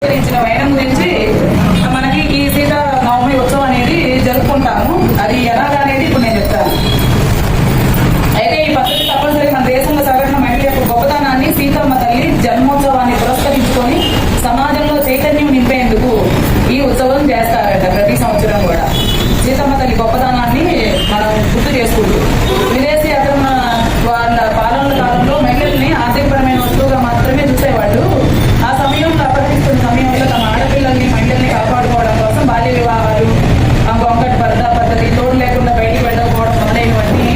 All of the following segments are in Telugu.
వైనం గురించి మనకి ఈ సీతానవమి ఉత్సవం అనేది జరుపుకుంటాము. అది ఎలాగా అనేది ఇప్పుడు నేను చెప్తాను. అయితే ఈ పద్ధతి తప్పనిసరి మన దేశంలో సగటున మహిళ యొక్క గొప్పతనాన్ని సీతమ్మ తల్లి జన్మోత్సవాన్ని పురస్కరించుకొని సమాజంలో చైతన్యం నింపేందుకు ఈ ఉత్సవం చేస్తారట. ప్రతి సంవత్సరం కూడా సీతమ్మ తల్లి గొప్పతనాన్ని మనం గుర్తు చేసుకుంటూ విదేశీ అక్రమ వాళ్ళ పాలనల కాలంలో మహిళల్ని ఆర్థికపరమైన వస్తువుగా మాత్రమే చూసేవాళ్ళు. ఆ సమయంలో అప్రతిస్తున్న సమయంలో తమ ఆడపిల్లల్ని మహిళల్ని కాపాడుకోవడం కోసం బాల్య వివాహాలు, గొంగటి పరదా పద్ధతి, తోడు లేకుండా బయటికి వెళ్ళకపోవడం మొదలైనవన్నీ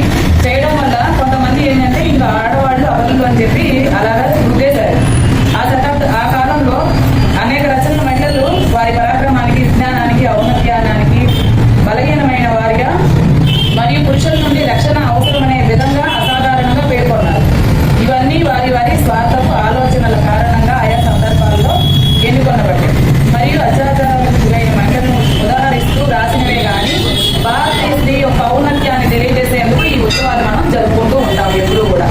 చేయడం వల్ల కొంతమంది ఏంటంటే ఇంకా ఆడవాళ్ళు అబద్ధులు అని చెప్పి అలాగా ఉద్దేశారు. ఆ కాలంలో అనేక రచనల మహిళలు వారి పరాక్రమానికి, విజ్ఞానానికి, ఔన్నత్యానికి బలహీనమైన వారిగా మరియు పురుషుల నుండి రక్షణ అవసరమనే విధంగా అసాధారణంగా పేర్కొన్నారు. ఇవన్నీ వారి వారి స్వార్థపు ఆలోచనల కారణంగా ఆయా సందర్భాల్లో ఎన్నుకొనబడ్డాయి మరియు అత్యాచారాలకు గురైన మహిళలను ఉదాహరిస్తూ రాసినవే కానీ భారతీయ స్త్రీ యొక్క ఔన్నత్యాన్ని తెలియజేసేందుకు ఈ ఉత్సవాలు మనం జరుపుకుంటూ ఉంటాం ఎప్పుడూ కూడా.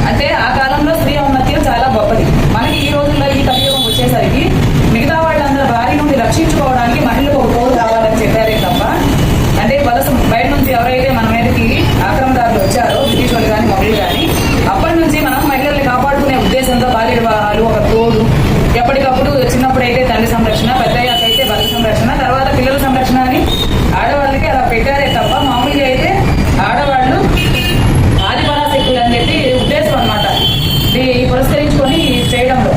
అంటే ఆ కాలంలో స్త్రీ ఔన్నత్యం చాలా గొప్పది. మనకి ఈ రోజుల్లో ఈ కలియుగం వచ్చేసరికి మిగతా వాళ్ళందరూ భార్య నుండి రక్షించుకోవడానికి మహిళలకు ఒక తోడు కావాలని చెప్పారే తప్ప, అంటే వలస బయట నుంచి ఎవరైతే మన మీదకి ఆక్రమణదారులు వచ్చారో బ్రిటిష్ వాళ్ళు కానీ మొదలు కానీ అప్పటి నుంచి మనం మహిళల్ని కాపాడుకునే ఉద్దేశంతో బాల్య వివాహాలు, ఒక తోడు, ఎప్పటికప్పుడు చిన్నప్పుడైతే తల్లి సంరక్షణ, పెద్దయ్యాకైతే భర్త సంరక్షణ, తర్వాత పిల్లల సంరక్షణ అని ఆడవాళ్ళకి అలా పెట్టారే తప్ప మామూలుగా అయితే ఆడవాళ్ళు ఆదిపరాశక్తులు అని చెప్పి ఉద్దేశం అనమాట ఇది పురస్కరించుకొని చేయడంలో.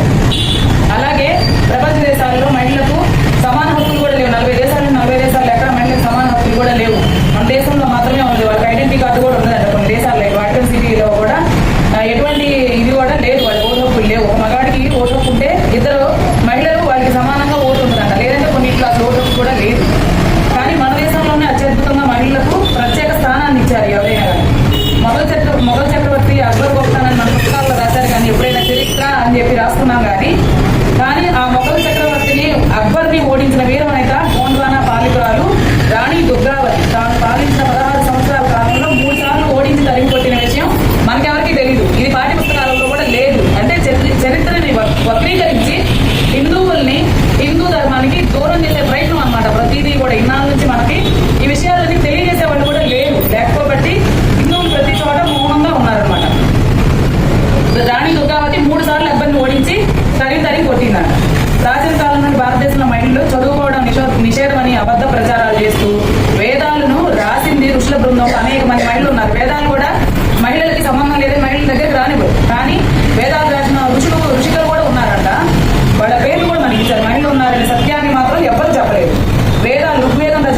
అలాగే ప్రపంచ దేశాల్లో మహిళలకు సమాన హక్కులు కూడా లేవు. 40 దేశాలు ఎక్కడ మహిళలకు సమాన హక్కులు కూడా లేవు. మన దేశంలో మాత్రమే ఉంది. వాళ్ళకి ఐడెంటిటీ కార్డు కూడా ఉండదంట. కొన్ని దేశాల్లో వాటికన్ సిటీలో కూడా ఎటువంటి ఇది కూడా లేదు. వాళ్ళకి ఓటు హక్కులు లేవు. ఒక మగాడికి ఓటు హక్కు ఉంటే ఇద్దరు మహిళలు వాళ్ళకి సమానంగా ఓటు ఉంటుందంట. లేదంటే కొన్నిట్లో అసలు ఓటు హక్కు కూడా లేదు. కానీ మన దేశంలోనే అత్యద్భుతంగా మహిళలకు ప్రత్యేక స్థానాన్ని ఇచ్చారు ఎవరైనా కానీ. మొఘల్ చక్రవర్తి అక్బర్ గొప్పతనాన్ని మన పుస్తకాల్లో రాశారు కానీ ఎప్పుడైనా చరిత్ర అని చెప్పి రాసుకున్నాం కానీ ఆ మొఘల్ చక్రవర్తిని అక్బర్ని ఓడించిన వీరవనిత గోండ్వానా పాలికురాలు రాణి దుర్గావతి తాను పాలించిన 16 సంవత్సరాల కాలంలో 3 సార్లు ఓడించి తరిమి కొట్టిన విషయం మనకెవరికి తెలియదు. ఇది పాఠ్య పుస్తకాలలో కూడా లేదు. అంటే చరిత్రని వక్రీకరించి హిందువుల్ని, హిందూ ధర్మానికి దూరం చేసే ప్రయత్నం అనమాట. ప్రతిదీ కూడా ఇన్నాళ్ళ నుంచి మనకి ఈ విషయాలన్నీ తెలియజేసే వాళ్ళు కూడా లేరు. లేకపోబట్టి హిందువులు ప్రతి చోట మౌనంగా ఉన్నారనమాట. రాణి దుర్గావతి 3 సార్లు అక్బర్ని ఓడించి తరిగి కొట్టిందంట. ప్రాచీన కాలం నుండి భారతదేశంలో మహిళలు చదువుకోవడం నిషేధమని అబద్ధ ప్రచారాలు చేస్తూ వేదాలను రాసింది ఋషుల బృందం. అనేక మంది మహిళలు ఉన్నారు. వేదాలు కూడా మహిళలకి సంబంధం లేదని మహిళల దగ్గర రానివ్వరు. కానీ వేదాలు రాసిన ఋషికలు కూడా ఉన్నారంట. వాళ్ళ పేర్లు కూడా మనకి ఇచ్చారు. మహిళలు ఉన్నారనే సత్యాన్ని మాత్రం ఎవరు చెప్పలేదు. వేదాలు ఋగ్వేదం రచన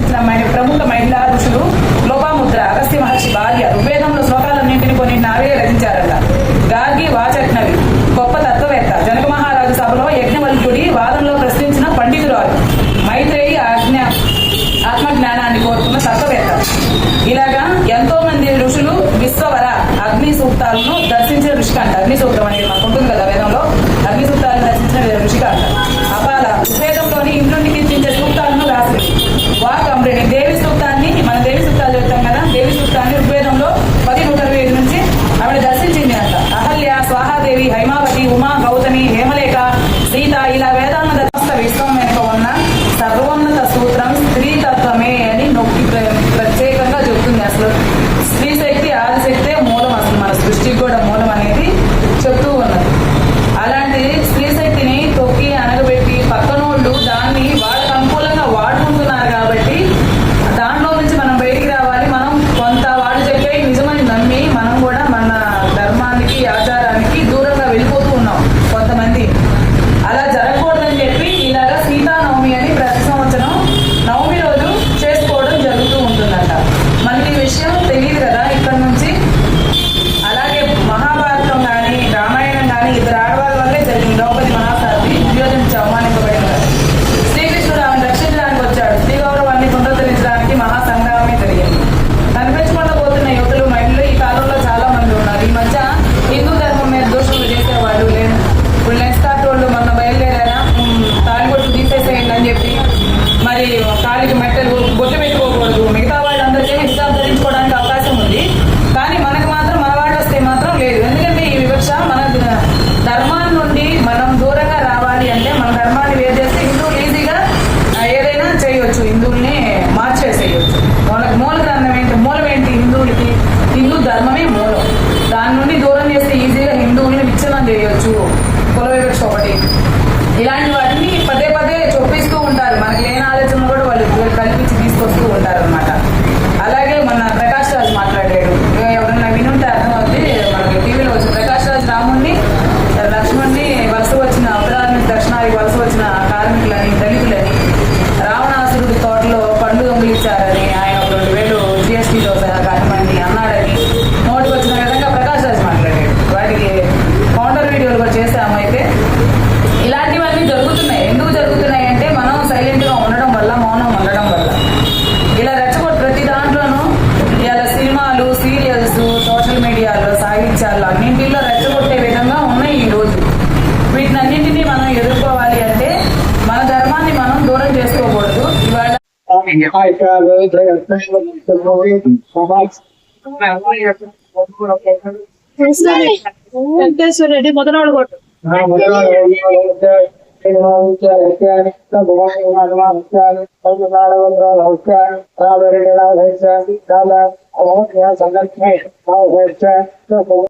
కార్మికులని, దళితులని, రావణాసురుడి తోటలో పండు దొంగిలించారని ఆయన ఒక 2000 GSTతో కానివ్వండి అన్నాడని నోటికి వచ్చిన విధంగా ప్రకాష్ రాజ్ మాట్లాడాడు. వాటికి కౌంటర్ వీడియోలు కూడా చేసాము. అయితే ఇలాంటివన్నీ జరుగుతున్నాయి. ఎందుకు జరుగుతున్నాయి అంటే మనం సైలెంట్ గా ఉండడం వల్ల, మౌనం ఉండడం వల్ల. ఇలా రెచ్చగొట్టి ప్రతి దాంట్లోనూ ఇలా సినిమాలు, సీరియల్స్, సోషల్ మీడియాలో, సాహిత్యాల్లో అన్నింటిలో రెచ్చగొట్టే విధంగా ఉన్నాయి ఈ రోజు. వీటినన్నింటినీ మనం ఎదుర్కోవాలి అంటే మన ధర్మాన్ని మనం దూరం చేసుకోకూడదు. ఇవాళ వెంకటేశ్వర రెడ్డి మొదలవాడు కొట్టు సందర్భంగా